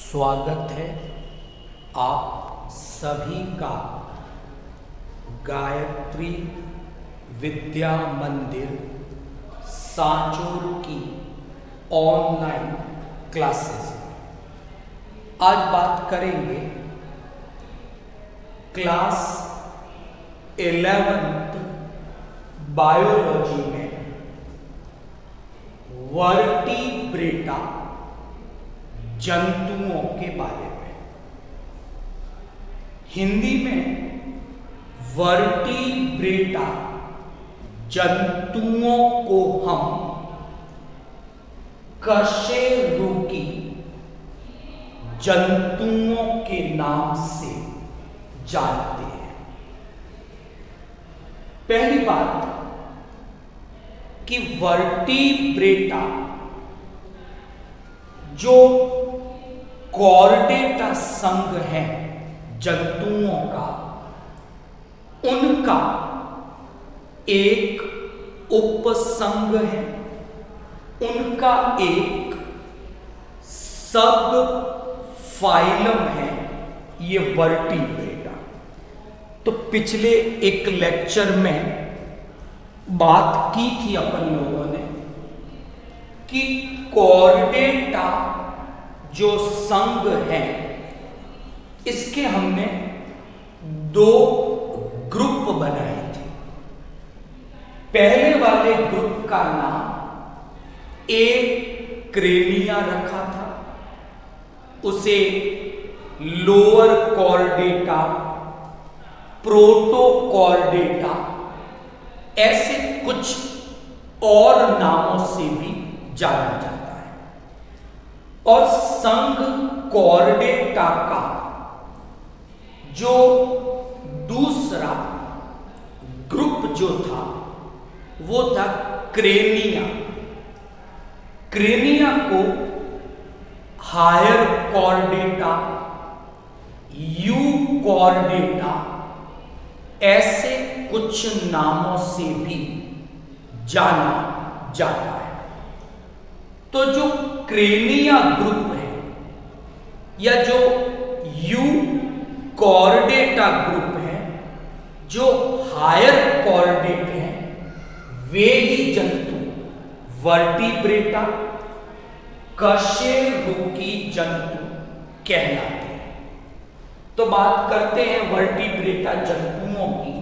स्वागत है आप सभी का गायत्री विद्या मंदिर सांचौर की ऑनलाइन क्लासेस। आज बात करेंगे क्लास 11th बायोलॉजी में वर्टिब्रेटा जंतुओं के बारे में। हिंदी में वर्टिब्रेटा जंतुओं को हम कशेरुकी जंतुओं के नाम से जानते हैं। पहली बात कि वर्टिब्रेटा जो कॉर्डेटा संघ है जंतुओं का, उनका एक उपसंघ है, उनका एक सब फाइलम है ये वर्टिब्रेटा। तो पिछले एक लेक्चर में बात की थी अपन लोगों ने कि कॉर्डेटा जो संघ है इसके हमने दो ग्रुप बनाए थे। पहले वाले ग्रुप का नाम क्रेनिया रखा था, उसे लोअर कॉर्डेटा, प्रोटोकॉर्डेटा ऐसे कुछ और नामों से भी जाना जाता है। और संघ कॉर्डेटा का जो दूसरा ग्रुप जो था वो था क्रेनिया। क्रेनिया को हायर कॉर्डेटा, यू कॉर्डेटा ऐसे कुछ नामों से भी जाना जाता है। तो जो क्रेनिया ग्रुप है या जो यू कॉर्डेटा ग्रुप है, जो हायर कॉर्डेट है, वे ही जंतु वर्टिब्रेटा कशेरुकी जंतु कहलाते हैं। तो बात करते हैं वर्टिब्रेटा जंतुओं की।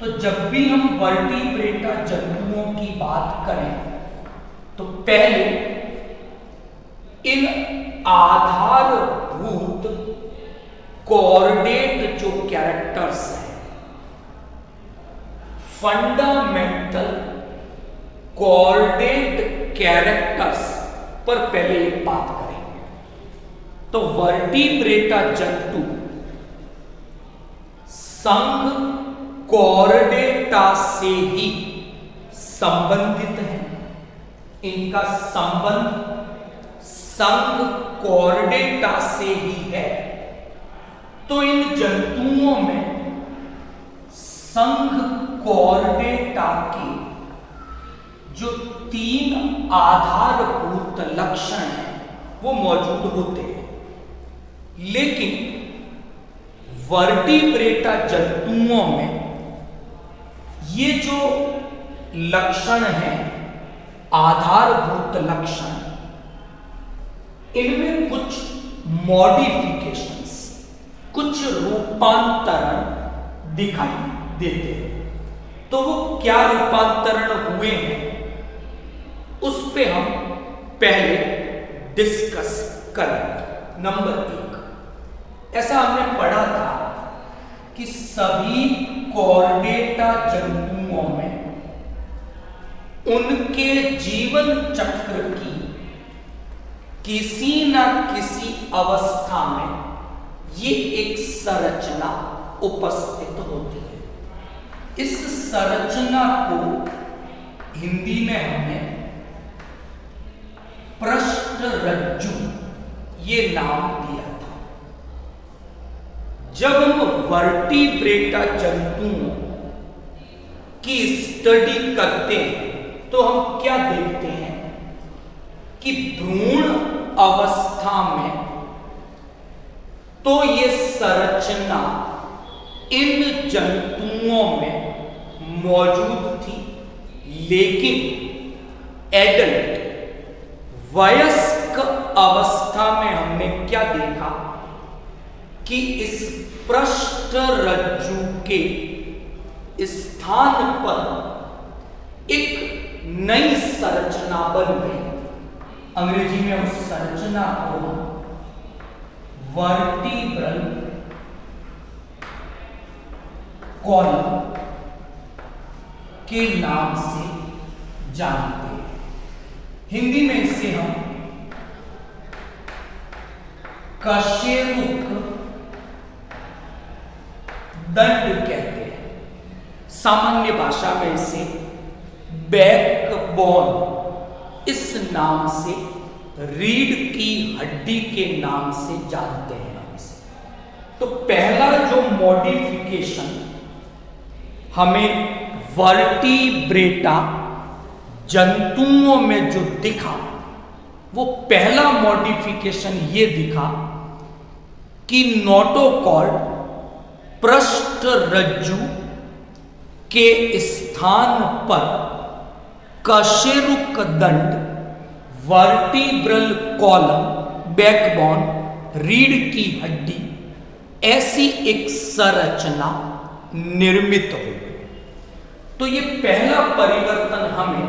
तो जब भी हम वर्टिब्रेटा जंतुओं की बात करें तो पहले इन आधारभूत कॉर्डेट जो कैरेक्टर्स हैं, फंडामेंटल कॉर्डेट कैरेक्टर्स पर पहले एक बात करेंगे। तो वर्टिब्रेटा जंतु संघ कॉर्डेटा से ही संबंधित है। इनका संबंध संघ कॉर्डेटा से ही है। तो इन जंतुओं में संघ कॉर्डेटा के जो तीन आधारभूत लक्षण हैं वो मौजूद होते हैं। लेकिन वर्टिब्रेटा जंतुओं में ये जो लक्षण हैं, आधारभूत लक्षण, इनमें कुछ मॉडिफिकेशंस, कुछ रूपांतरण दिखाई देते हैं। तो वो क्या रूपांतरण हुए हैं उस पे हम पहले डिस्कस करेंगे। नंबर 1, ऐसा हमने पढ़ा था कि सभी कॉर्डेटा जंतुओं में उनके जीवन चक्र की किसी न किसी अवस्था में ये एक संरचना उपस्थित होती है। इस संरचना को हिंदी में हमने पृष्ठरज्जु ये नाम दिया था। जब हम वर्टिब्रेटा जंतुओं की स्टडी करते हैं तो हम क्या देखते हैं कि भ्रूण अवस्था में तो ये संरचना इन जंतुओं में मौजूद थी, लेकिन एडल्ट वयस्क अवस्था में हमने क्या देखा कि इस पृष्ठ रज्जु के स्थान पर एक नई संरचना बन गई। अंग्रेजी में उस संरचना को वर्टिब्रल कॉलम के नाम से जानते हैं। हिंदी में इसे हम कशेरुक दंड कहते हैं। सामान्य भाषा में इसे बैकबोन इस नाम से, रीढ़ की हड्डी के नाम से जानते हैं हम इसे। तो पहला जो मॉडिफिकेशन हमें वर्टिब्रेटा जंतुओं में जो दिखा, वो पहला मॉडिफिकेशन ये दिखा कि नोटोकॉर्ड पृष्ठ रज्जु के स्थान पर कशेरुक दंड, वर्टिब्रल कॉलम, बैकबोन, रीढ़ की हड्डी, ऐसी एक संरचना निर्मित हो गई। तो ये पहला परिवर्तन हमें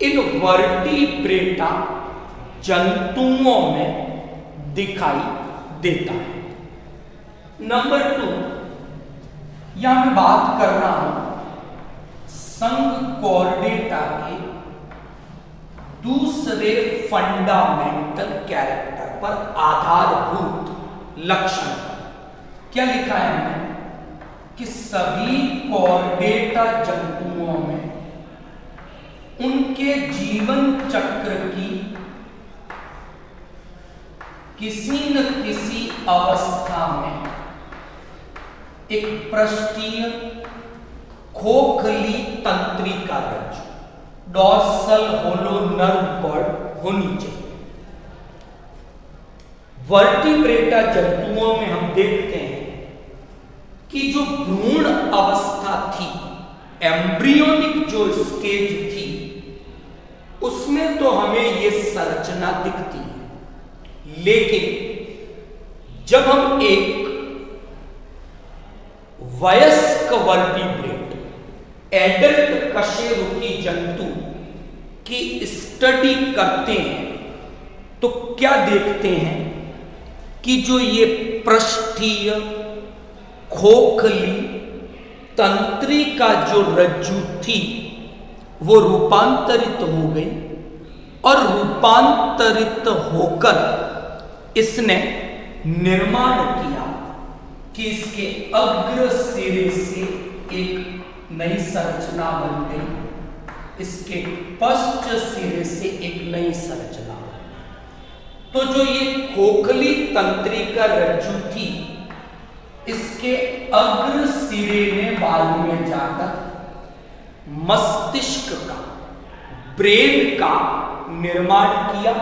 इन वर्टिब्रेटा जंतुओं में दिखाई देता है। नंबर 2, यहां मैं बात कर रहा हूं संघ कॉर्डेटा के दूसरे फंडामेंटल कैरेक्टर पर, आधारभूत लक्षण पर। क्या लिखा है हमने कि सभी कॉर्डेटा जंतुओं में उनके जीवन चक्र की किसी न किसी अवस्था में एक पृष्ठीय खोखली तंत्रिका रज्जु, डॉर्सल होलो नर्व कॉर्ड होनी चाहिए। वर्टिब्रेटा जंतुओं में हम देखते हैं कि जो भ्रूण अवस्था थी, एम्ब्रियोनिक जो स्टेज थी, उसमें तो हमें यह संरचना दिखती है, लेकिन जब हम एक वयस्क वर्टिब्रेट, एडल्ट कशेरुकी जंतु की स्टडी करते हैं तो क्या देखते हैं कि जो ये पृष्ठीय खोखली तंत्रिका जो रज्जु थी वो रूपांतरित हो गई, और रूपांतरित होकर इसने निर्माण किया कि इसके अग्र सिरे से एक नई संरचना बन गई, इसके पश्च सिरे से एक नई संरचना बन गई। तो जो ये खोखली तंत्रिका रज्जु थी, इसके अग्र सिरे ने बाद में जाकर मस्तिष्क का, ब्रेन का निर्माण किया,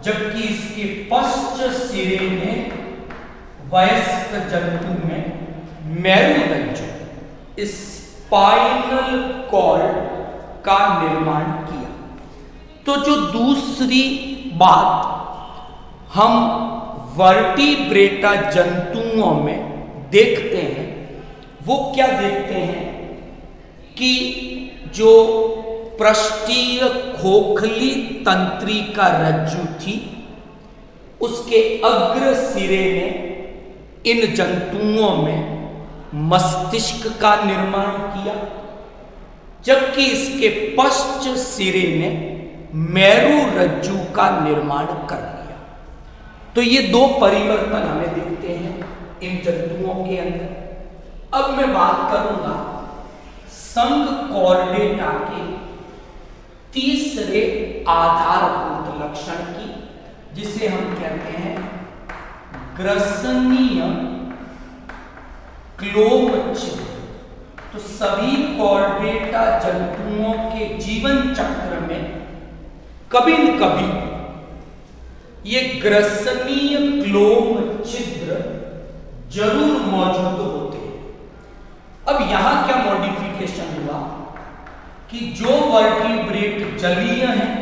जबकि इसके पश्च सिरे ने वयस्क जंतु में मेरुरज्जु, स्पाइनल कॉर्ड का निर्माण किया। तो जो दूसरी बात हम वर्टिब्रेटा जंतुओं में देखते हैं, वो क्या देखते हैं कि जो पृष्ठीय खोखली तंत्रिका रज्जु थी, उसके अग्र सिरे ने इन जंतुओं में मस्तिष्क का निर्माण किया, जबकि इसके पश्च सिरे ने मेरुरज्जु का निर्माण कर लिया। तो ये दो परिवर्तन हमें दिखते हैं इन जंतुओं के अंदर। अब मैं बात करूंगा संघ कॉर्डेटा के तीसरे आधारभूत लक्षण की, जिसे हम कहते हैं ग्रसनीय क्लोम चिह्न। तो सभी कॉर्डेटा जंतुओं के जीवन चक्र में कभी न कभी ये ग्रसनीय क्लोम छिद्र जरूर मौजूद होते हैं। अब यहां क्या मॉडिफिकेशन हुआ कि जो वर्टिब्रेट जलीय हैं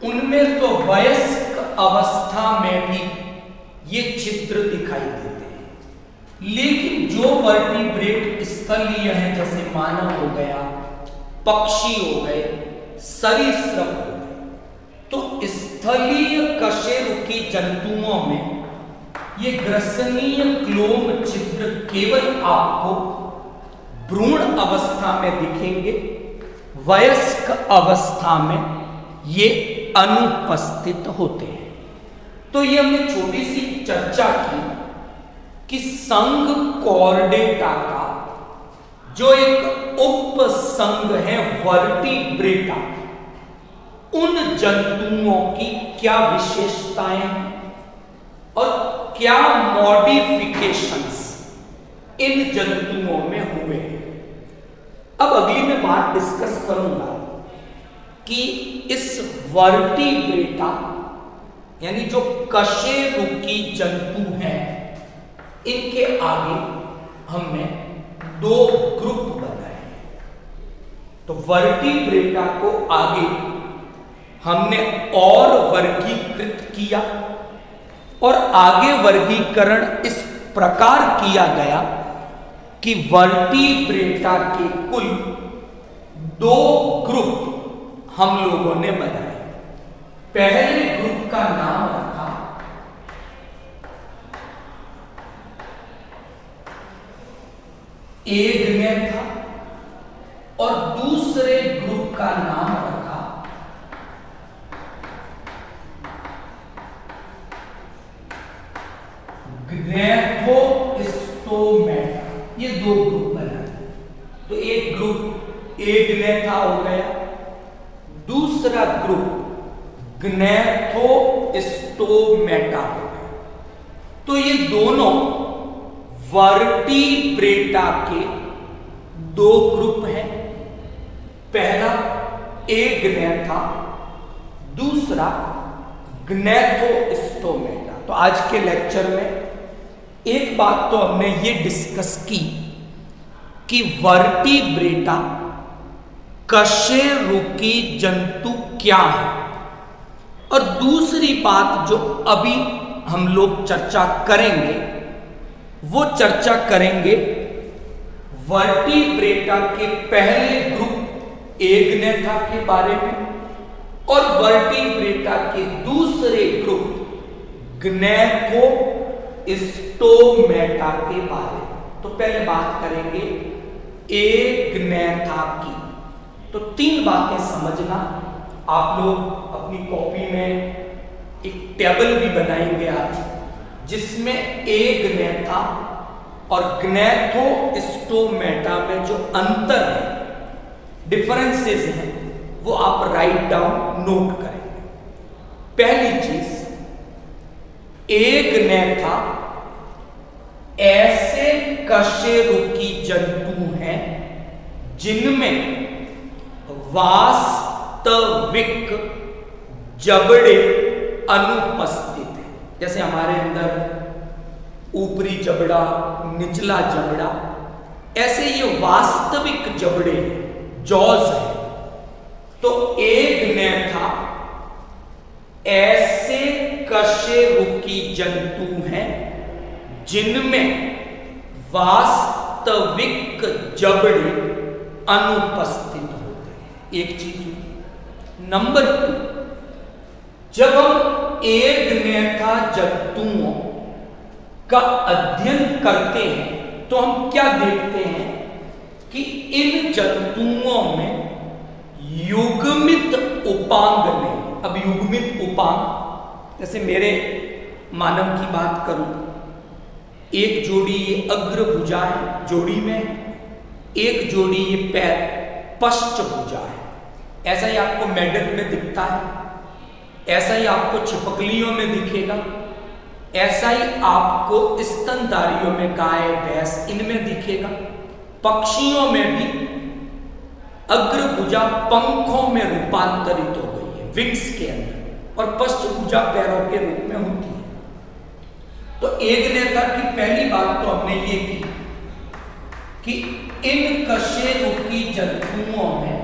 उनमें तो वयस्क अवस्था में भी ये छिद्र दिखाई देते हैं, लेकिन जो वर्टिब्रेट स्थलीय हैं जैसे मानव हो गया, पक्षी हो गए, सरीसृप हो गए, तो स्थलीय कशेरुकी जंतुओं में ये ग्रसनीय क्लोम छिद्र केवल आपको भ्रूण अवस्था में दिखेंगे, वयस्क अवस्था में ये अनुपस्थित होते हैं। तो ये हमने छोटी सी चर्चा की कि संघ कॉर्डेटा का जो एक उपसंघ है वर्टिब्रेटा, उन जंतुओं की क्या विशेषताएं हैं और क्या मॉडिफिकेशंस इन जंतुओं में हुए। अब अगली मैं बात डिस्कस करूंगा कि इस वर्टिब्रेटा यानी जो कशेरुकी जंतु हैं, इनके आगे हमने दो ग्रुप बनाए। तो वर्टिब्रेटा को आगे हमने और वर्गीकृत किया और आगे वर्गीकरण इस प्रकार किया गया कि वर्टिब्रेटा के कुल दो ग्रुप हम लोगों ने बनाए। पहले ग्रुप का नाम रखा एग्नेथा और दूसरे ग्रुप का नाम रखा ग्नैथोस्टोमेटा। ये दो ग्रुप बनाए। तो एक ग्रुप एग्नेथा हो गया, दूसरा ग्रुप ग्नैथोस्टोमेटा हो गया। तो ये दोनों वर्टिब्रेटा के दो ग्रुप हैं। पहला एग्नेथा, दूसरा ग्नैथोस्टोमेटा। तो आज के लेक्चर में एक बात तो हमने ये डिस्कस की कि वर्टिब्रेटा कशेरुकी जंतु क्या है, और दूसरी बात जो अभी हम लोग चर्चा करेंगे वो चर्चा करेंगे वर्टिब्रेटा के पहले ग्रुप एग्नेथा के बारे में और वर्टिब्रेटा के दूसरे ग्रुप ग्नैथोस्टोमेटा के बारे में। तो पहले बात करेंगे एग्नेथा की। तो तीन बातें समझना। आप लोग अपनी कॉपी में एक टेबल भी बनाएंगे आज, जिसमें एग्नेथा और ग्नैथोस्टोमेटा में जो अंतर है, डिफरेंसेस हैं, वो आप राइट डाउन नोट करेंगे। पहली चीज, एग्नेथा ऐसे कशेरुकी जंतु हैं जिनमें वास्तविक जबड़े अनुपस्थित हैं। जैसे हमारे अंदर ऊपरी जबड़ा, निचला जबड़ा, ऐसे ये वास्तविक जबड़े हैं, जॉज है। तो एग्नेथा ऐसे कशेरुकी जंतु हैं जिनमें वास्तविक जबड़े अनुपस्थित होते हैं। एक चीज हुई। नंबर 2, जब हम एग्नेथा जंतुओं का अध्ययन करते हैं तो हम क्या देखते हैं कि इन जंतुओं में युग्मित उपांग नहीं। अब युग्मित उपांग, जैसे मेरे मानव की बात करूं, एक जोड़ी ये अग्रभुजा है जोड़ी में, एक जोड़ी ये पैर पश्चभुजा है। ऐसा ही आपको मेढक में दिखता है, ऐसा ही आपको छिपकलियों में दिखेगा, ऐसा ही आपको स्तनधारियों में, गाय भैंस, इनमें दिखेगा। पक्षियों में भी अग्रभुजा पंखों में रूपांतरित हो गई है, विंग्स के अंदर, और पश्चभुजा पैरों के रूप में होती है। तो एक नेता की पहली बात तो हमने ये की कि इन कशेरुकी जंतुओं में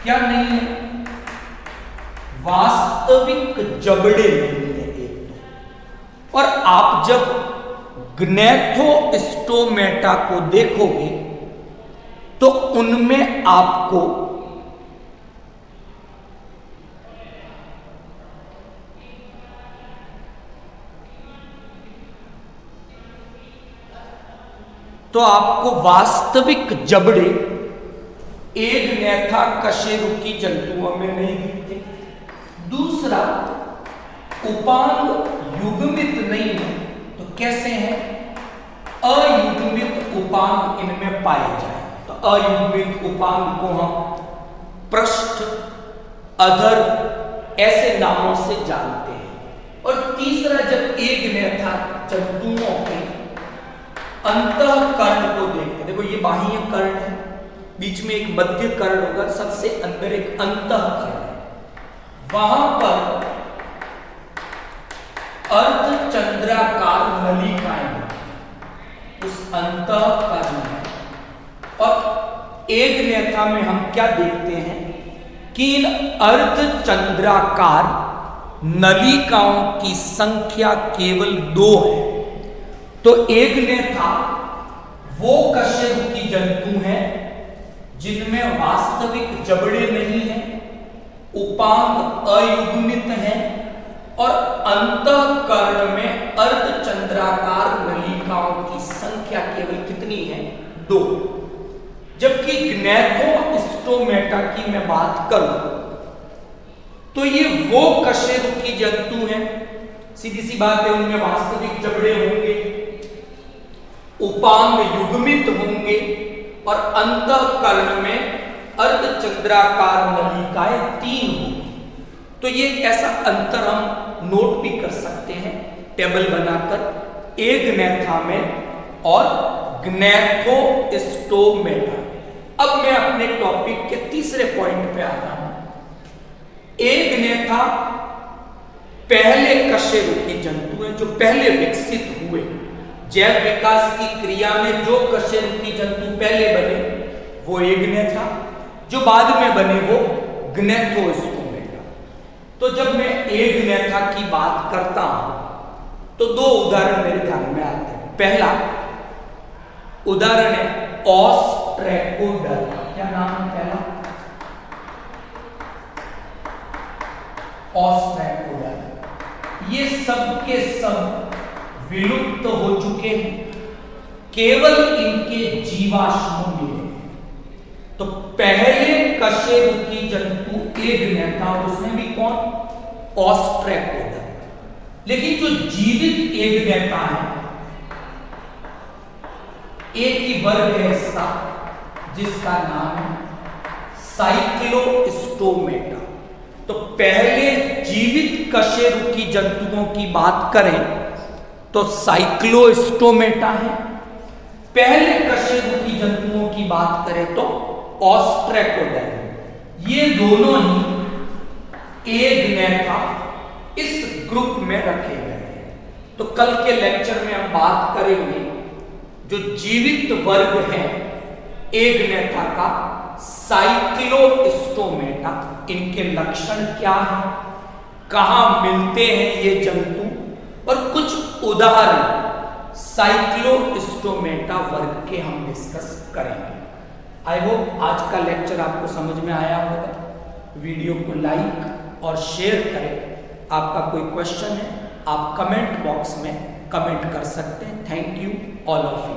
क्या नहीं है, वास्तविक जबड़े नहीं है एक तो। और आप जब ग्नैथोस्टोमेटा को देखोगे तो उनमें आपको वास्तविक जबड़े एगनेथा कशेरुकी जंतुओं में नहीं दिखते। दूसरा, उपांग युग्मित नहीं है, तो कैसे हैं? अयुग्मित उपांग इनमें पाए जाए तो अयुग्मित उपांग को हम पृष्ठ, अधर ऐसे नामों से जानते हैं। और तीसरा, जब एगनेथा जंतुओं के अंतःकर्ण को देखते, देखो ये बाह्य कर्ण है, बीच में एक मध्य कर्ण होगा, सबसे अंदर एक अंतःकर्ण है, वहां पर अर्धचंद्राकार नलिकाएं उस अंतःकर्ण में। और एगनेथा में हम क्या देखते हैं कि इन अर्धचंद्राकार नलिकाओं की संख्या केवल 2 है। तो एगनेथा वो कशेरुकी जंतु हैं जिनमें वास्तविक जबड़े नहीं है, उपांग अयुग्मित है और अंतःकर्ण में अर्धचंद्राकार नलिकाओं की संख्या केवल कितनी है? 2। जबकि ग्नैथोस्टोमेटा की मैं बात करूं तो ये वो कशेरुकी जंतु हैं, सीधी सी बात है, उनमें वास्तविक जबड़े होंगे, उपांग युग्मित होंगे और अंतःकर्ण में अर्धचंद्राकार नलिकाएं 3 होंगी। तो ये ऐसा अंतर हम नोट भी कर सकते हैं टेबल बनाकर एगनेथा में और ग्नैथोस्टोमेटा। अब मैं अपने टॉपिक के तीसरे पॉइंट पे आता हूं। एगनेथा पहले कशेरुकी जंतु हैं जो पहले विकसित हुए। जैव विकास की क्रिया में जो कशेरुकी जंतु पहले बने वो एगनेथा, जो बाद में बने वो ग्नैथोस्टोमेटा। तो जब मैं एगनेथा की बात करता हूं तो 2 उदाहरण मेरे ध्यान में आते हैं। पहला उदाहरण है ऑस्ट्रैकोडर। क्या नाम है पहला? ऑस्ट्रैकोडर। ये सब के सब विलुप्त हो चुके हैं, केवल इनके जीवाश्म मिले। तो पहले कशेरुकी जंतु एगनेथा और उसमें भी कौन? ऑस्ट्रैकोडर। लेकिन जो जीवित एगनेथा है एक ही वर्ग है इसका, जिसका नाम है साइक्लोस्टोमेटा। तो पहले जीवित कशेरुकी जंतुओं की बात करें तो साइक्लोस्टोमेटा है, पहले कशेरुकी जंतुओं की बात करें तो ऑस्ट्रैकोडर है। ये दोनों ही एगनेथा इस ग्रुप में रखे गए हैं। तो कल के लेक्चर में हम बात करेंगे जो जीवित वर्ग है एगनेथा का, साइक्लोस्टोमेटा, इनके लक्षण क्या हैं, कहां मिलते हैं ये जंतु और कुछ उदाहरण साइक्लोस्टोमेटा वर्ग के हम डिस्कस करेंगे। आई होप आज का लेक्चर आपको समझ में आया होगा। वीडियो को लाइक और शेयर करें। आपका कोई क्वेश्चन है आप कमेंट बॉक्स में कमेंट कर सकते हैं। Thank you all of you.